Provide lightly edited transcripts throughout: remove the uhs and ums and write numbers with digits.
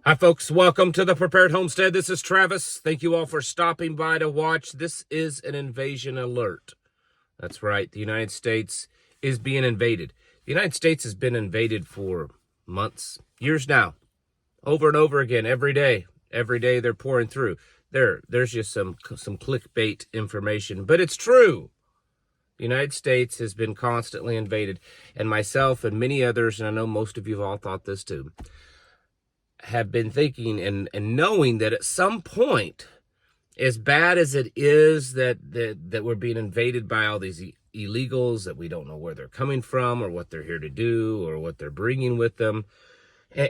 Hi, folks. Welcome to the Prepared Homestead. This is Travis. Thank you all for stopping by to watch. This is an invasion alert. That's right. The United States is being invaded. The United States has been invaded for months, years now, over and over again, every day. Every day they're pouring through. There's just some clickbait information, but it's true. The United States has been constantly invaded, and myself and many others, and I know most of you have all thought this too, have been thinking and knowing that at some point, as bad as it is that we're being invaded by all these illegals that we don't know where they're coming from or what they're here to do or what they're bringing with them,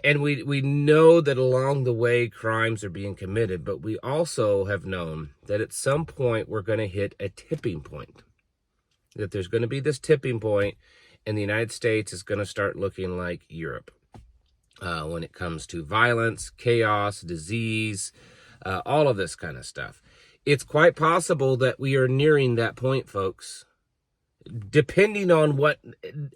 and we know that along the way crimes are being committed, but we also have known that at some point we're going to hit a tipping point, that there's going to be this tipping point and the United States is going to start looking like Europe. When it comes to violence, chaos, disease, all of this kind of stuff. It's quite possible that we are nearing that point, folks. Depending on what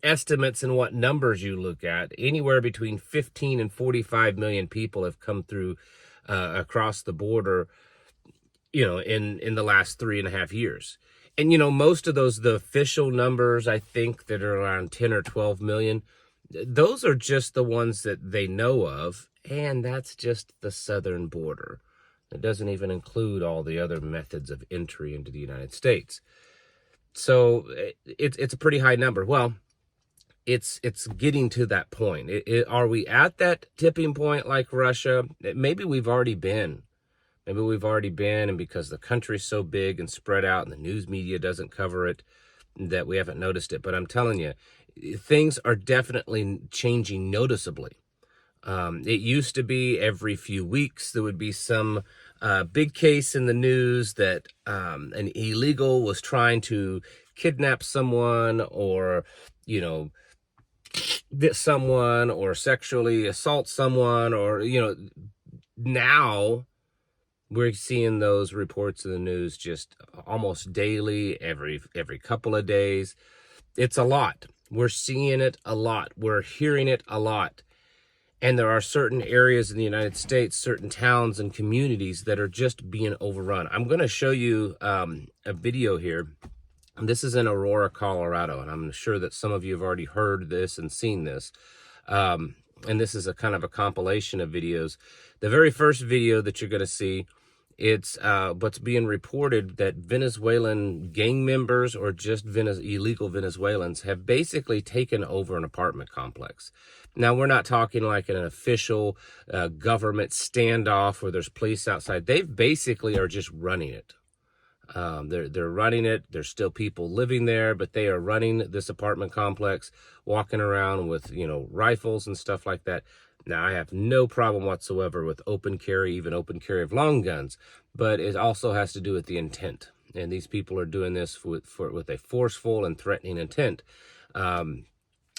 estimates and what numbers you look at, anywhere between 15 and 45 million people have come through across the border, in the last 3.5 years. And, most of those, the official numbers, I think that are around 10 or 12 million, those are just the ones that they know of, and that's just the southern border. It doesn't even include all the other methods of entry into the United States. So it's a pretty high number. Well, it's getting to that point. Are we at that tipping point like Russia? Maybe we've already been. And because the country's so big and spread out and the news media doesn't cover it, that we haven't noticed it. But I'm telling you, things are definitely changing noticeably. It used to be every few weeks there would be some big case in the news that an illegal was trying to kidnap someone or, hit someone or sexually assault someone or, now we're seeing those reports in the news just almost daily, every couple of days. It's a lot. We're seeing it a lot. We're hearing it a lot. And there are certain areas in the United States, certain towns and communities that are just being overrun. I'm going to show you a video here. And this is in Aurora, Colorado. And I'm sure that some of you have already heard this and seen this. And this is a kind of a compilation of videos. The very first video that you're going to see, it's what's being reported that Venezuelan gang members or just illegal Venezuelans have basically taken over an apartment complex. Now, we're not talking like an official government standoff where there's police outside. They basically are just running it. They're running it. There's still people living there, but they are running this apartment complex, walking around with, rifles and stuff like that. Now, I have no problem whatsoever with open carry, even open carry of long guns, but it also has to do with the intent. And these people are doing this with a forceful and threatening intent. And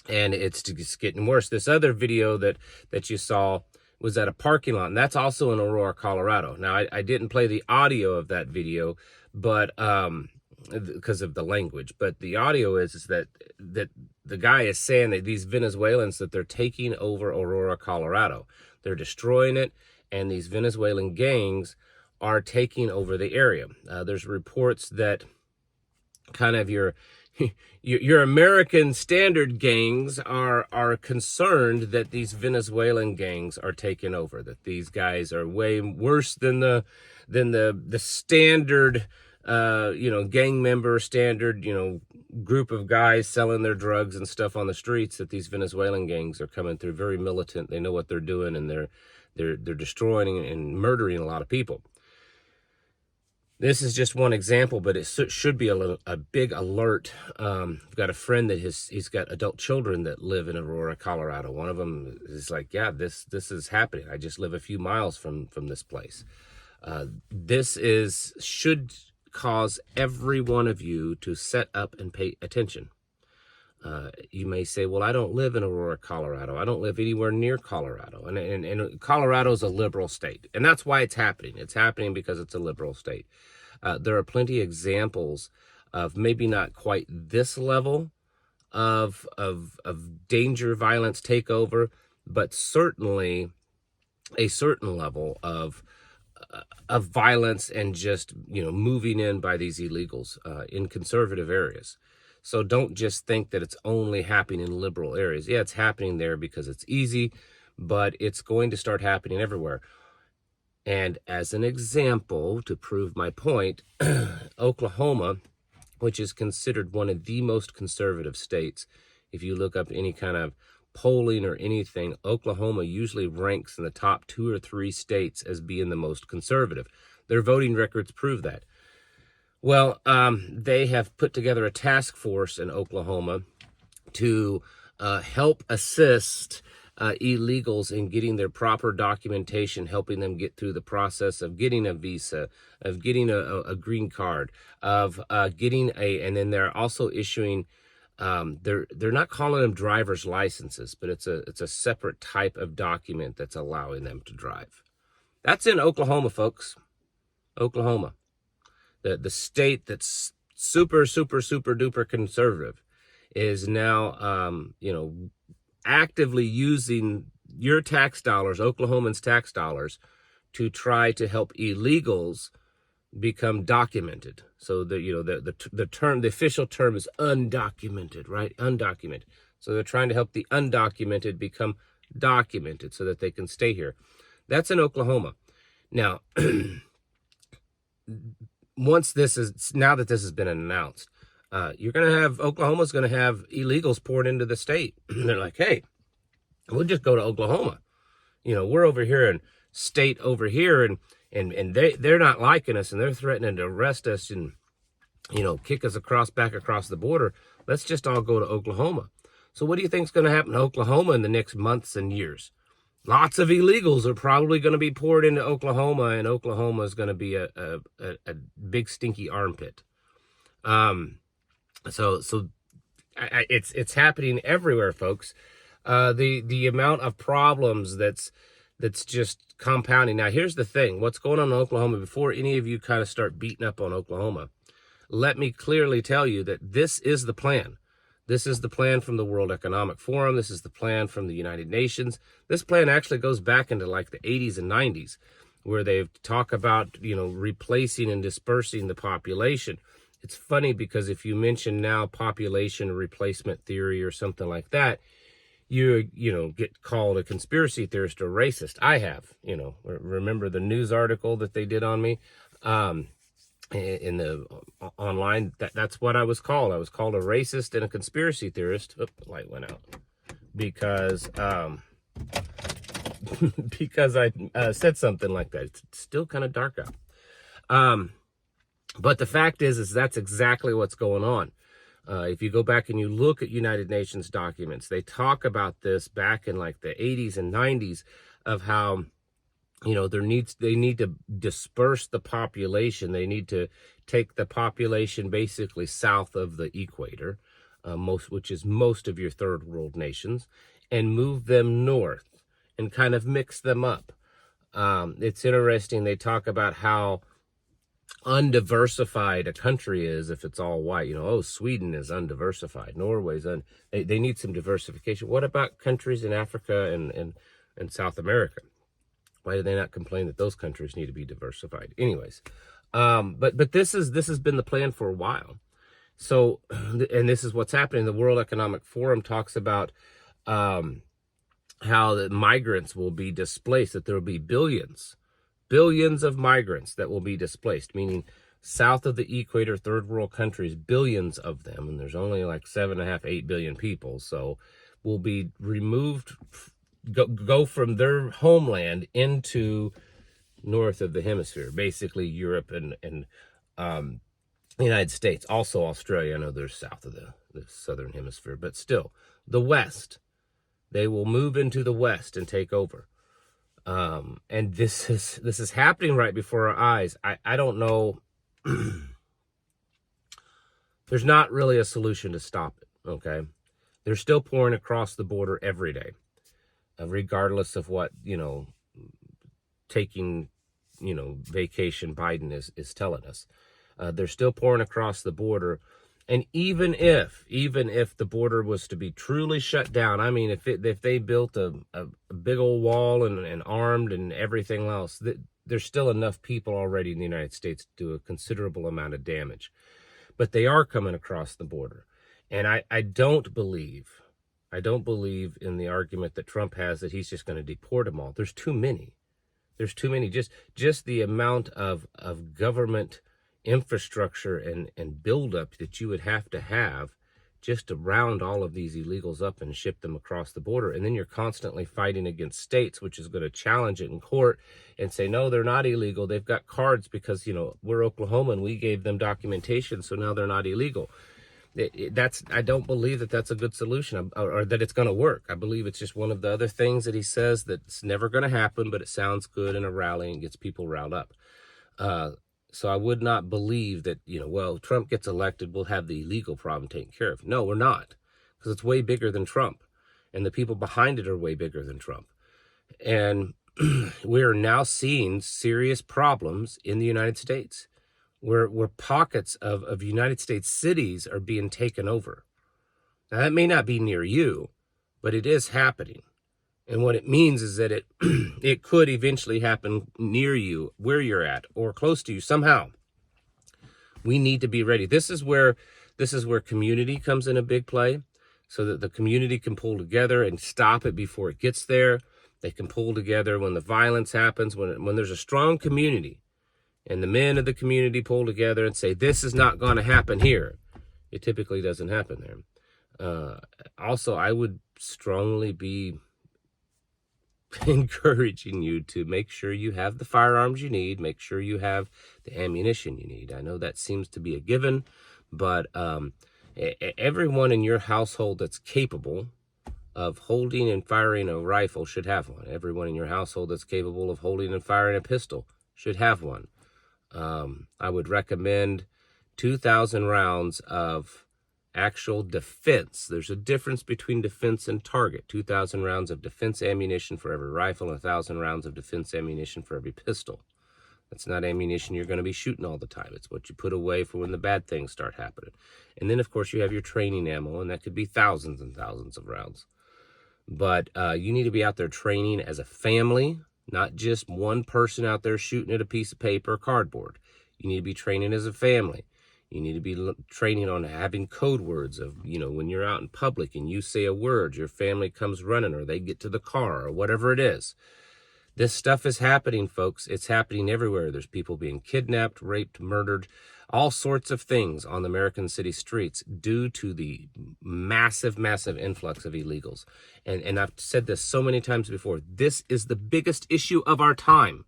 it's just getting worse. This other video that you saw was at a parking lot, and that's also in Aurora, Colorado. Now, I didn't play the audio of that video, but because of the language, but the audio is that the guy is saying that these Venezuelans, that they're taking over Aurora, Colorado. They're destroying it, and these Venezuelan gangs are taking over the area. There's reports that kind of your American standard gangs are concerned that these Venezuelan gangs are taking over, that these guys are way worse than the standard gang member, standard, group of guys selling their drugs and stuff on the streets, that these Venezuelan gangs are coming through, very militant. They know what they're doing, and they're destroying and murdering a lot of people. This is just one example, but it should be a big alert. I've got a friend that he's got adult children that live in Aurora, Colorado. One of them is like, yeah, this is happening. I just live a few miles from this place. This should cause every one of you to set up and pay attention. You may say, well, I don't live in Aurora, Colorado. I don't live anywhere near Colorado. And Colorado is a liberal state. And that's why it's happening. It's happening because it's a liberal state. There are plenty of examples of maybe not quite this level of danger, violence, takeover, but certainly a certain level of violence and just, moving in by these illegals in conservative areas. So don't just think that it's only happening in liberal areas. Yeah, it's happening there because it's easy, but it's going to start happening everywhere. And as an example, to prove my point, Oklahoma, which is considered one of the most conservative states, if you look up any kind of polling or anything, Oklahoma usually ranks in the top 2 or 3 states as being the most conservative. Their voting records prove that. Well, they have put together a task force in Oklahoma to help assist illegals in getting their proper documentation, helping them get through the process of getting a visa, of getting a green card, of getting and then they're also issuing, they're not calling them driver's licenses, but it's a separate type of document that's allowing them to drive. That's in Oklahoma, folks. Oklahoma, the state that's super, super, super duper conservative, is now, actively using your tax dollars, Oklahomans' tax dollars, to try to help illegals become documented. So the term, the official term is undocumented, right? Undocumented. So they're trying to help the undocumented become documented so that they can stay here. That's in Oklahoma. Now, now that this has been announced, Oklahoma's going to have illegals poured into the state. They're like, hey, we'll just go to Oklahoma. We're over here in state over here, and they're not liking us, and they're threatening to arrest us and, kick us back across the border. Let's just all go to Oklahoma. So what do you think is going to happen to Oklahoma in the next months and years? Lots of illegals are probably going to be poured into Oklahoma, and Oklahoma is going to be a big stinky armpit. So it's happening everywhere, folks. The amount of problems that's just compounding. Now, here's the thing. What's going on in Oklahoma, before any of you kind of start beating up on Oklahoma, let me clearly tell you that this is the plan. This is the plan from the World Economic Forum. This is the plan from the United Nations. This plan actually goes back into like the 80s and 90s, where they've talked about, replacing and dispersing the population. It's funny because if you mention now population replacement theory or something like that, you get called a conspiracy theorist or racist. I have, remember the news article that they did on me in the online? That's what I was called. I was called a racist and a conspiracy theorist. Oh, the light went out because because I said something like that. It's still kind of dark out. But the fact is that's exactly what's going on. If you go back and you look at United Nations documents, they talk about this back in like the 80s and 90s of how, they need to disperse the population. They need to take the population basically south of the equator, which is most of your third world nations, and move them north and kind of mix them up. It's interesting. They talk about how undiversified a country is if it's all white. Sweden is undiversified. Norway's they need some diversification. What about countries in Africa and South America? Why do they not complain that those countries need to be diversified? Anyways, but this has been the plan for a while. So, and this is what's happening. The World Economic Forum talks about how the migrants will be displaced, that there will be billions of migrants that will be displaced, meaning south of the equator, third world countries, billions of them, and there's only like 7.5, 8 billion people, so will be removed, go from their homeland into north of the hemisphere, basically Europe and the United States, also Australia. I know they're south of the southern hemisphere, but still, the West. They will move into the West and take over. And this is happening right before our eyes. I don't know. There's not really a solution to stop it. Okay. They're still pouring across the border every day, regardless of what, taking, vacation Biden is telling us. They're still pouring across the border. And even if the border was to be truly shut down, I mean, if they built a big old wall and armed and everything else, there's still enough people already in the United States to do a considerable amount of damage. But they are coming across the border. And I don't believe in the argument that Trump has that he's just going to deport them all. There's too many. There's too many. Just the amount of government infrastructure and buildup that you would have just to round all of these illegals up and ship them across the border. And then you're constantly fighting against states, which is going to challenge it in court and say, no, they're not illegal. They've got cards because, you know, we're Oklahoma and we gave them documentation, so now they're not illegal. I don't believe that that's a good solution or that it's going to work. I believe it's just one of the other things that he says that's never going to happen, but it sounds good in a rally and gets people riled up. So I would not believe that, you know, well, Trump gets elected, we'll have the illegal problem taken care of. No, we're not, because it's way bigger than Trump, and the people behind it are way bigger than Trump. And we are now seeing serious problems in the United States, where pockets of United States cities are being taken over. Now, that may not be near you, but it is happening. And what it means is that it could eventually happen near you, where you're at, or close to you somehow. We need to be ready. This is where community comes in a big play, so that the community can pull together and stop it before it gets there. They can pull together when the violence happens, when there's a strong community, and the men of the community pull together and say, this is not going to happen here. It typically doesn't happen there. Also, I would strongly be encouraging you to make sure you have the firearms you need, make sure you have the ammunition you need. I know that seems to be a given, but everyone in your household that's capable of holding and firing a rifle should have one. Everyone in your household that's capable of holding and firing a pistol should have one. I would recommend 2,000 rounds of actual defense. There's a difference between defense and target. 2,000 rounds of defense ammunition for every rifle and 1,000 rounds of defense ammunition for every pistol. That's not ammunition you're going to be shooting all the time. It's what you put away for when the bad things start happening. And then, of course, you have your training ammo, and that could be thousands and thousands of rounds. But you need to be out there training as a family, not just one person out there shooting at a piece of paper or cardboard. You need to be training as a family. You need to be training on having code words of, you know, when you're out in public and you say a word, your family comes running or they get to the car or whatever it is. This stuff is happening, folks. It's happening everywhere. There's people being kidnapped, raped, murdered, all sorts of things on the American city streets due to the massive, massive influx of illegals. And I've said this so many times before. This is the biggest issue of our time.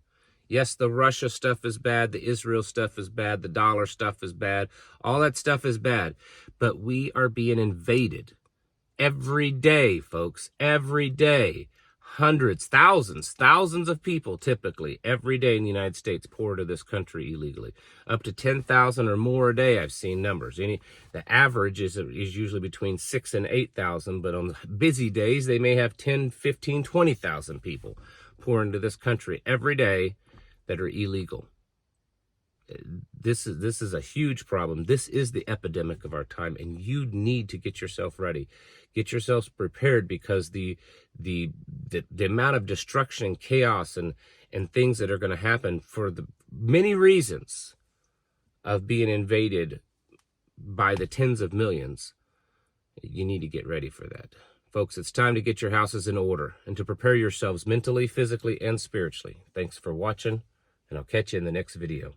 Yes, the Russia stuff is bad. The Israel stuff is bad. The dollar stuff is bad. All that stuff is bad. But we are being invaded every day, folks. Every day. Hundreds, thousands of people typically every day in the United States pour into this country illegally. Up to 10,000 or more a day, I've seen numbers. The average is usually between 6,000 and 8,000, but on busy days, they may have 10, 15, 20,000 people pour into this country every day that are illegal. This is a huge problem. This is the epidemic of our time, and you need to get yourself ready. Get yourselves prepared, because the amount of destruction and chaos and things that are going to happen for the many reasons of being invaded by the tens of millions, you need to get ready for that. Folks, it's time to get your houses in order and to prepare yourselves mentally, physically, and spiritually. Thanks for watching, and I'll catch you in the next video.